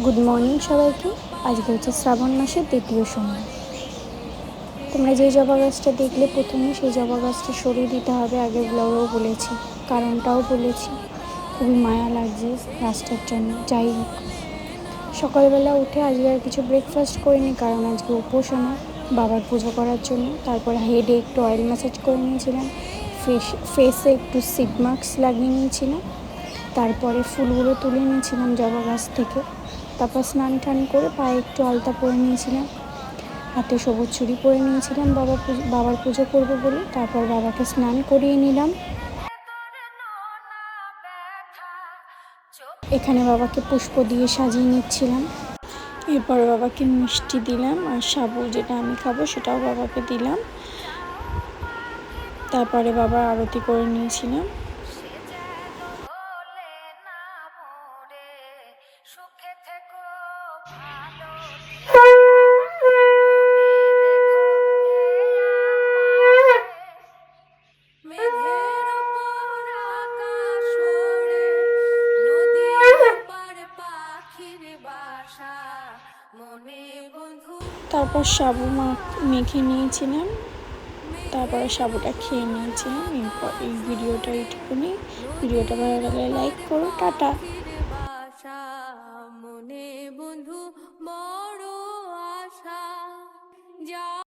Good morning সবাইকে। আজকে হচ্ছে শ্রাবণ মাসের দ্বিতীয় সোমবার। তোমরা যে জবা গাছটা দেখলে প্রথমে, সেই জবা গাছটা সরিয়ে দিতে হবে, আগে ব্লগেও বলেছি, কারণটাও বলেছি। খুবই মায়া লাগছে গাছটার জন্য। যাই হোক, সকালবেলা উঠে আজকে আর কিছু ব্রেকফাস্ট করিনি, কারণ আজকে উপোস আমার বাবার পুজো করার জন্য। তারপর হেডে একটু অয়েল ম্যাসাজ করে নিয়েছিলাম, ফেসে একটু সিড মাস্ক লাগিয়ে নিয়েছিলাম, তারপরে ফুলগুলো তুলে নিয়েছিলাম জবা গাছ থেকে। তারপর স্নান টান করে পায়ে একটু আলতা পরে নিয়েছিলাম, হাতে সবুজ চুড়ি পরে নিয়েছিলাম বাবার পুজো করবো বলে। তারপর বাবাকে স্নান করিয়ে নিলাম। এখানে বাবাকে পুষ্প দিয়ে সাজিয়ে নিচ্ছিলাম। এরপর বাবাকে মিষ্টি দিলাম, আর সাবু যেটা আমি খাবো সেটাও বাবাকে দিলাম। তারপরে বাবার আরতি করে নিয়েছিলাম। তারপর সাবু মেখে নিয়েছিলাম, তারপরে সাবুটা খেয়ে নিয়েছিলাম। এরপর এই ভিডিওটা এইটুকুনি। ভিডিওটা ভালো লাগলে লাইক করো। টাটা।